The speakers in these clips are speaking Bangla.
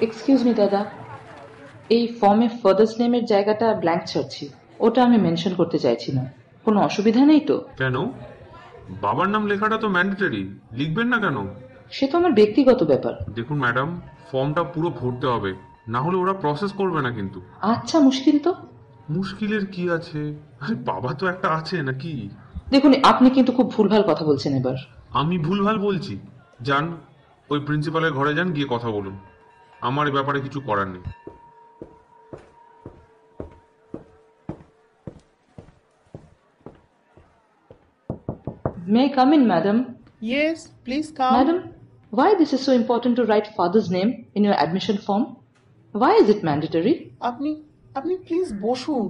এক্সকিউজ মি দাদা, এই ফর্মে ফাদার্স নেমের জায়গাটা ব্ল্যাঙ্ক ছাড়ছি। ওটা আমি মেনশন করতে চাইছি না। কোনো অসুবিধা নেই তো? কেন? বাবার নাম লেখাটা তো ম্যান্ডেটরি, লিখবেন না কেন? সে তো আমার ব্যক্তিগত ব্যাপার। দেখুন ম্যাডাম, ফর্মটা পুরো ভরতে হবে, না হলে ওরা প্রসেস করবে না কিন্তু। আচ্ছা, মুশকিল তো। মুশকিলের কি আছে? আরে বাবা তো একটা আছে নাকি? দেখুন, আপনি কিন্তু খুব ভুলভাল কথা বলছেন এবার। আমি ভুলভাল বলছি? যান, ওই প্রিন্সিপালের ঘরে যান, গিয়ে কথা বলুন। আমার এ ব্যাপারে কিছু করার নেই। May I come in, madam? Yes, please come. Madam, why this is so important to write father's name in your admission form? Why is it mandatory? আপনি আপনি প্লিজ বসুন,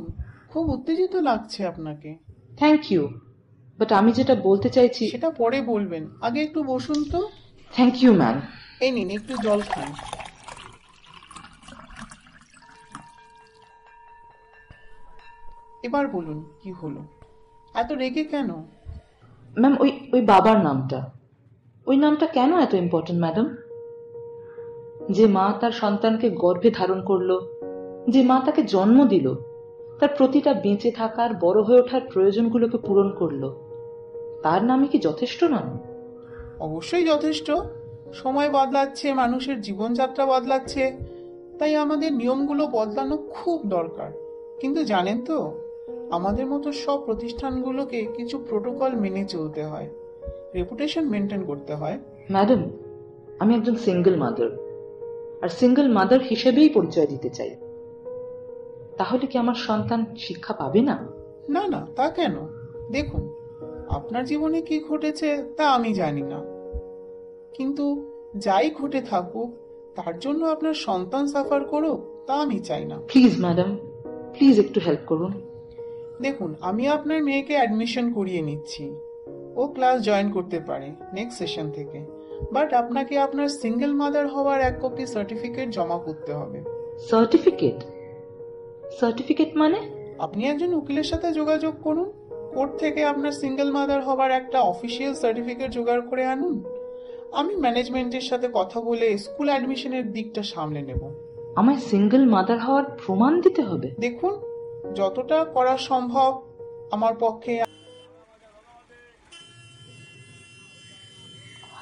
খুব উত্তেজিত লাগছে আপনাকে। Thank you. But আমি যেটা বলতে চাইছি। সেটা পরে বলবেন, আগে একটু বসুন তো। Thank you, ma'am. এই নিন, একটু জল খান। এবার বলুন কি হলো, এত রেগে কেন? ম্যাম, ওই বাবার নামটা, ওই নামটা কেন এত ইম্পর্টেন্ট ম্যাডাম? যে মা তার সন্তানকে গর্ভে ধারণ করলো, যে মা তাকে জন্ম দিল, তার প্রতিটা বেঁচে থাকার, বড় হয়ে ওঠার প্রয়োজনগুলোকে পূরণ করলো, তার নামই কি যথেষ্ট নয়? অবশ্যই যথেষ্ট। সময় বদলাচ্ছে, মানুষের জীবনযাত্রা বদলাচ্ছে, তাই আমাদের নিয়মগুলো বদলানো খুব দরকার। কিন্তু জানেন তো, আমাদের মতো সব প্রতিষ্ঠানগুলোকে কিছু প্রোটোকল মেনে চলতে হয়, রেপুটেশন মেনটেন করতে হয়। ম্যাডাম, আমি একজন সিঙ্গেল মাদার, আর সিঙ্গেল মাদার হিসেবেই পরিচয় দিতে চাই। তাহলে কি আমার সন্তান শিক্ষা পাবে না? না না, তা কেন? দেখুন, আপনার জীবনে কি ঘটেছে তা আমি জানি না, কিন্তু যাই ঘটে থাকুক, তার জন্য আপনার সন্তান সাফার করুক তা আমি চাই না। প্লিজ ম্যাডাম, প্লিজ একটু হেল্প করুন। দেখুন, আমি আপনার মেয়েকে অ্যাডমিশন করিয়ে নিচ্ছি, ও ক্লাস জয়েন করতে পারে নেক্সট সেশন থেকে, বাট আপনাকে আপনার সিঙ্গেল মাদার হওয়ার এক কপি সার্টিফিকেট জমা করতে হবে। সার্টিফিকেট? সার্টিফিকেট মানে? আপনি একজন উকিলের সাথে যোগাযোগ করুন, কোর্ট থেকে আপনার সিঙ্গেল মাদার হওয়ার একটা অফিসিয়াল সার্টিফিকেট জোগাড় করে আনুন। আমি ম্যানেজমেন্টের সাথে কথা বলে স্কুল অ্যাডমিশনের দিকটা সামলে নেব। আমায় সিঙ্গেল মাদার হওয়ার প্রমাণ দিতে হবে? দেখুন, যতটা করা সম্ভব আমার পক্ষে।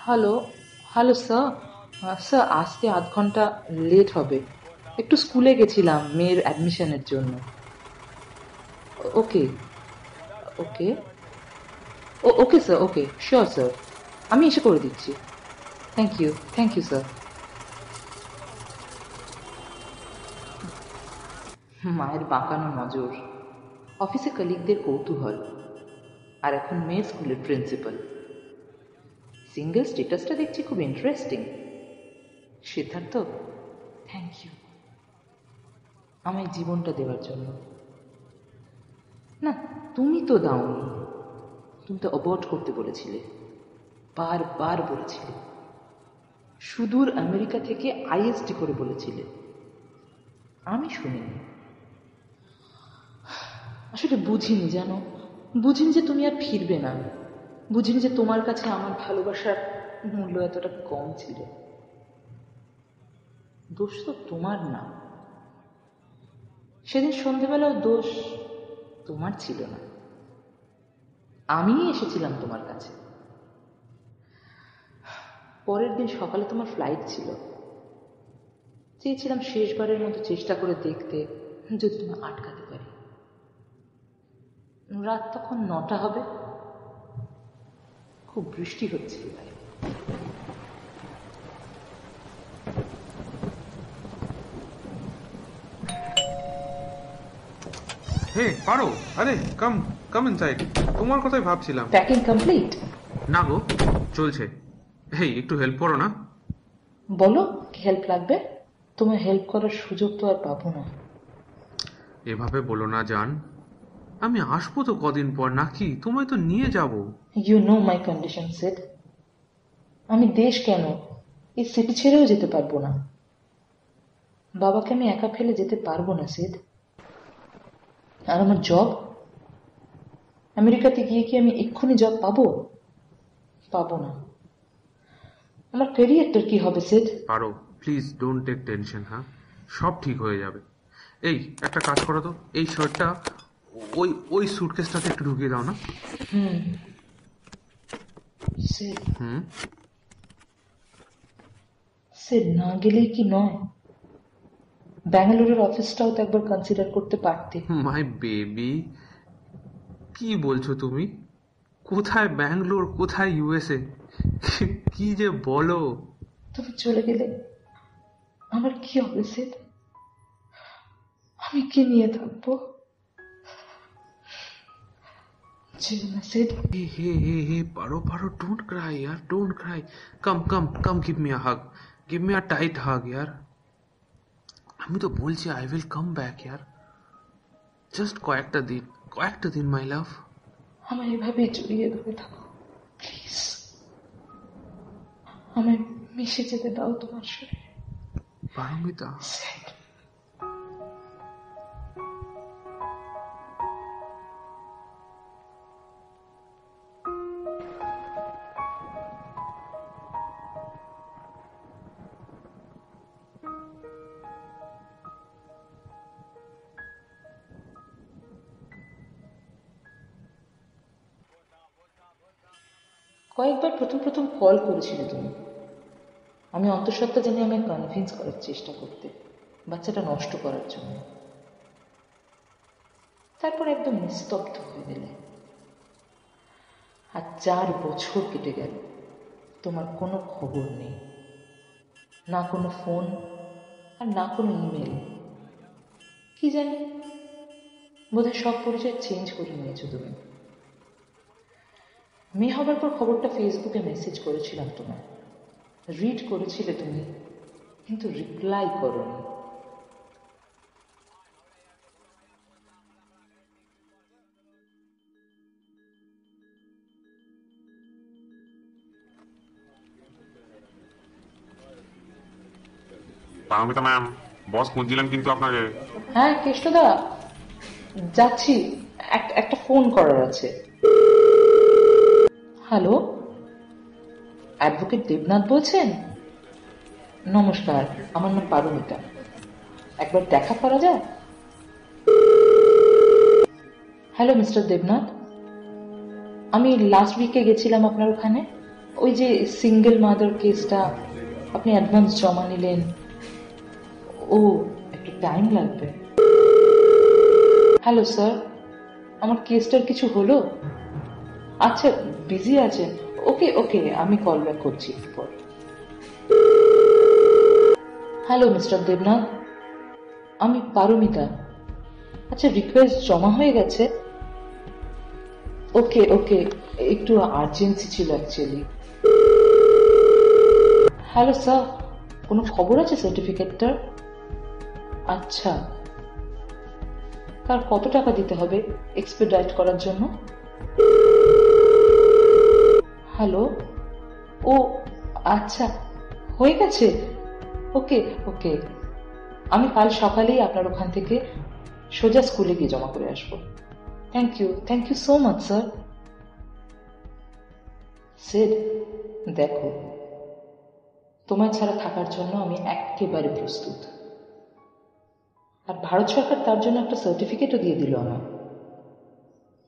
Hello, hello sir. স্যার, আসতে আধ ঘন্টা লেট হবে। একটু স্কুলে গেছিলাম মেয়ের অ্যাডমিশনের জন্য। Okay okay okay sir, okay, sure sir, আমি এসে করে দিচ্ছি। Thank you sir. মায়ের বাঁকানো নজর, অফিসে কলিগদের কৌতূহল, আর এখন মেয়ে স্কুলের প্রিন্সিপাল। সিঙ্গেল স্ট্যাটাসটা দেখছি খুব ইন্টারেস্টিং। সিদ্ধার্থ, থ্যাংক ইউ আমায় জীবনটা দেওয়ার জন্য। না, তুমি তো দাওনি, তুমি তো অ্যাবর্ট করতে বলেছিলে, বারবার বলেছিলে, সুদূর আমেরিকা থেকে আইএসটি করে বলেছিলে, আমি শুনিনি। আসলে বুঝিনি, জানো, বুঝিনি যে তুমি আর ফিরবে না, বুঝিনি যে তোমার কাছে আমার ভালোবাসার মূল্য এতটা কম ছিল। দোষ তো তোমার না, সেদিন সন্ধেবেলাও দোষ তোমার ছিল না, আমি এসেছিলাম তোমার কাছে। পরের দিন সকালে তোমার ফ্লাইট ছিল, চেয়েছিলাম শেষবারের মতো চেষ্টা করে দেখতে যদি তুমি আটকাতে পারি। রাত তখন 9টা হবে, খুব বৃষ্টি হচ্ছিল বাইরে। হে পারো, আরে কাম কাম ইনসাইড, তোমার কথাই ভাবছিলাম। Packing complete? না গো, চলছে। হেই, একটু হেল্প করো না। বলো, কি হেল্প লাগবে? তোমার হেল্প করার সুযোগ তো আর পাবো না। এভাবে বলো না জান, আমি আসবো তো কদিন পর, নাকি তোমায় তো নিয়ে যাব। You know my condition Sid. আমি দেশ কেন, এই সিটি ছেড়েও যেতে পারবো না। বাবাকে আমি একা ফেলে যেতে পারবো না সিড। আর আমার জব, আমেরিকাতে গিয়ে কি আমি এক্ষুনি জব পাবো? পাবো না। আমার ক্যারিয়ারটার কি হবে সিড? পারো, প্লিজ ডোন্ট টেক টেনশন। হ্যাঁ, সব ঠিক হয়ে যাবে। এই একটা কাজ করো তো, এই শার্টটা ওই ওই সুটকেসটাতে একটু ঢুকিয়ে দাও না। সিড, হুম। সিড না গেলেই কি নয়? ব্যাঙ্গালোরের অফিসটাও তো একবার কনসিডার করতে পারতে। মাই বেবি, কি বলছো তুমি? কোথায় ব্যাঙ্গালোর, কোথায় ইউএসএ, কি যে বলো! তুমি চলে গেলে আমার কি হবে সিড? আমি কি নিয়ে থাকবো? যেও না Sid. Hey hey hey hey Paro Paro, don't cry यार, don't cry. Come come come, give me a hug, give me a tight hug यार। আমি তো বলছি আই উইল কাম ব্যাক ইয়ার, জাস্ট কয়েকটা দিন মাই লাভ। আমার এভাবেই জড়িয়ে ধরে থাকো প্লিজ। আমায় মিশে যেতে দাও তোমার শরীরে। পারমিতা, সিড, কয়েকবার প্রথম প্রথম কল করেছিলে তুমি। আমি অন্তঃসত্ত্বা জানি আমায় কনভিন্স করার চেষ্টা করতে, বাচ্চাটা নষ্ট করার জন্য। তারপর একদম নিস্তব্ধ হয়ে গেলে। আর 4 বছর কেটে গেল, তোমার কোনো খবর নেই, না কোনো ফোন আর না কোনো ইমেল। কি জানি, বোধহয় সব পরিচয় চেঞ্জ করে নিয়েছো তুমি। মেয়ে হবার পর খবরটা ফেসবুকে মেসেজ করেছিলাম তোমায়, রিড করেছিলে তুমি, কিন্তু রিপ্লাই করোনি। পারমিতা ম্যাম, বস খুঁজছিলেন কিন্তু আপনাকে। হ্যাঁ কেষ্টদা, যাচ্ছি, একটা ফোন করার আছে। হ্যালো, অ্যাডভোকেট দেবনাথ বলছেন? নমস্কার, আমার নাম পারমিতা, একবার দেখা করা যায়? হ্যালো মিস্টার দেবনাথ, আমি লাস্ট উইকে গেছিলাম আপনার ওখানে, ওই যে সিঙ্গেল মাদার কেসটা, আপনি অ্যাডভান্স জমা নিলেন। ও, একটু টাইম লাগবে। হ্যালো স্যার, আমার কেসটার কিছু হলো? আচ্ছা, বিজি আছেন? ওকে ওকে, আমি কল ব্যাক করছি একটু পর। হ্যালো মিস্টার দেবনাথ, আমি পারমিতা। আচ্ছা, রিকোয়েস্ট জমা হয়ে গেছে? ওকে ওকে, একটু আর্জেন্সি ছিল অ্যাকচুয়ালি। হ্যালো স্যার, কোনো খবর আছে সার্টিফিকেটটার? আচ্ছা, তার কত টাকা দিতে হবে এক্সপেডাইট করার জন্য? হ্যালো, ও আচ্ছা, হয়ে গেছে। ওকে ওকে, আমি কাল সকালেই আপনার ওখান থেকে সোজা স্কুলে গিয়ে জমা করে আসবো। Thank you so much sir. Sid, দেখো, তোমায় ছাড়া থাকার জন্য আমি একেবারে প্রস্তুত। আর ভারত সরকার তার জন্য একটা সার্টিফিকেটও দিয়ে দিল আমায়।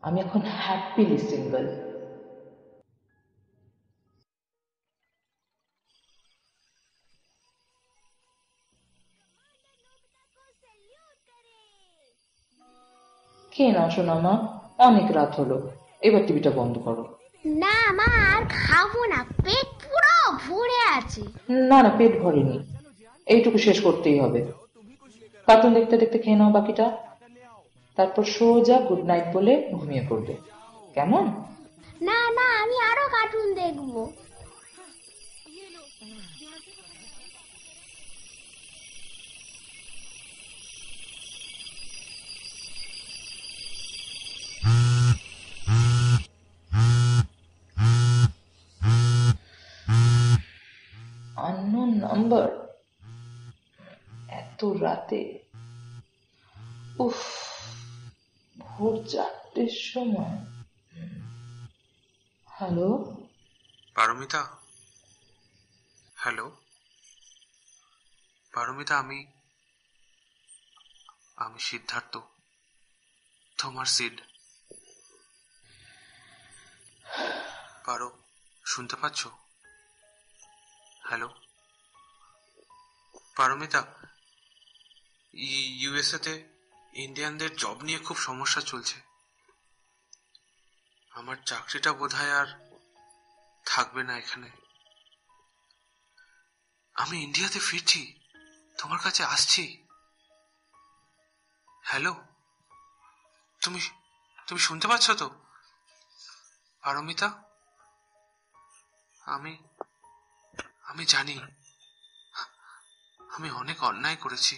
আমি এখন হ্যাপিলি সিঙ্গেল। খেয়ে নাও শোনা মা, অনেক রাত হলো, এবার টিভিটা বন্ধ করো। না মা, আর খাবো না, পেট পুরো ভরে আছে। না না, পেট ভরেনি, এইটুকু শেষ করতেই হবে। কার্টুন দেখতে দেখতে খেয়ে নাও বাকিটা, তারপর সোজা গুড নাইট বলে ঘুমিয়ে পড়বে, কেমন? না না, আমি আরো কার্টুন দেখবো। আননোন নাম্বার, এত রাতে, উফ, ভোর 4টের সময়। হ্যালো, পারমিতা, হ্যালো পারমিতা, আমি আমি সিদ্ধার্থ, তোমার সিড। পারো, শুনতে পাচ্ছ? হ্যালো পারমিতা, ইউএসএ তে ইন্ডিয়ানদের জব নিয়ে খুব সমস্যা চলছে। আমার চাকরিটা বোধহয় আর থাকবে না এখানে। আমি ইন্ডিয়াতে ফিরছি, তোমার কাছে আসছি। হ্যালো, তুমি তুমি শুনতে পাচ্ছ তো পারমিতা? আমি আমি জানি আমি অনেক অন্যায় করেছি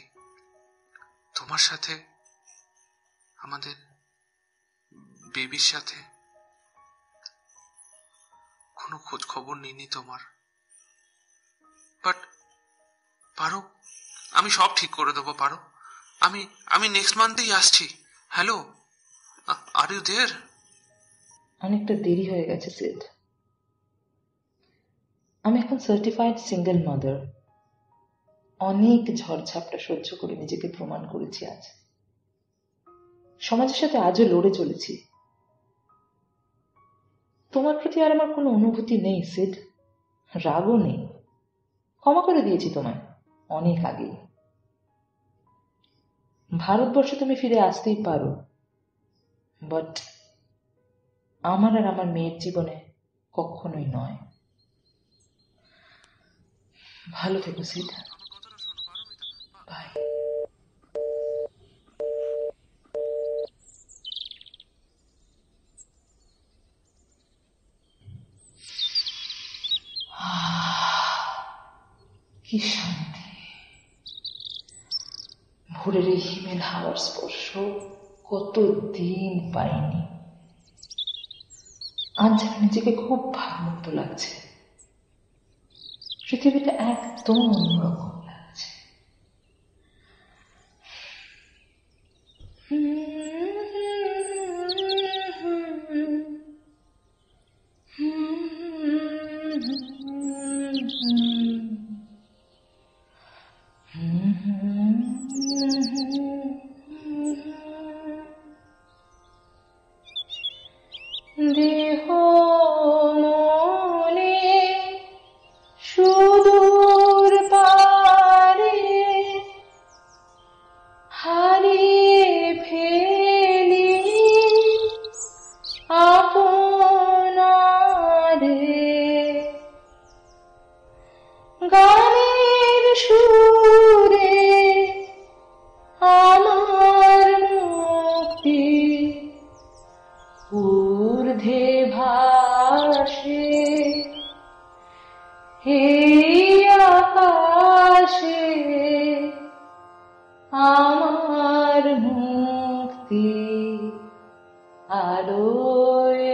তোমার সাথে, আমাদের বেবির সাথে। কোনো খোঁজ খবর নিইনি তোমার। বাট পারো, আমি সব ঠিক করে দেবো। পারো, আমি আমি নেক্সট মান্থেই আসছি। Hello, are you there? অনেকটা দেরি হয়ে গেছে সিড। আমি এখন সার্টিফাইড সিঙ্গেল মাদার। অনেক ঝড়ঝাপটা সহ্য করে নিজেকে প্রমাণ করেছি আজ। সমাজের সাথে আজও লড়ে চলেছি। তোমার প্রতি আর আমার কোনো অনুভূতি নেই সিড, রাগও নেই। ক্ষমা করে দিয়েছি তোমায় অনেক আগেই। ভারতবর্ষে তুমি ফিরে আসতেই পারো, বাট আমার আর আমার মেয়ের জীবনে কখনোই নয়। ভালো থেকো সিড, বাই। কি শান্তি! ভোরের এই হিমেল হাওয়ার স্পর্শ কতদিন পাইনি। আজ যেন নিজেকে খুব ভারমুক্ত লাগছে। পৃথিবীটা একদম অন্যরকম লাগছে। দেহ মনে সুদূর পারে হারিয়ে ফেলি আপনারে। গানের সুরে আমার মুক্তি ঊর্ধ্বে ভাসে এই আকাশে আমার মুক্তি। আলোয়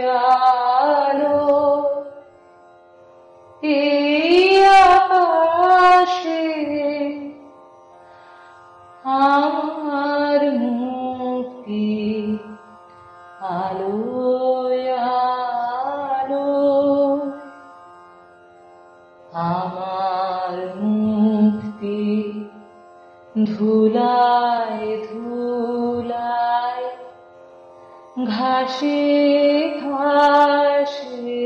আলো এই আকাশে আমার মুক্তি। আলোয় আলো আমার মুক্তি। ধুলায় ধুলায় ঘাসে ঘাসে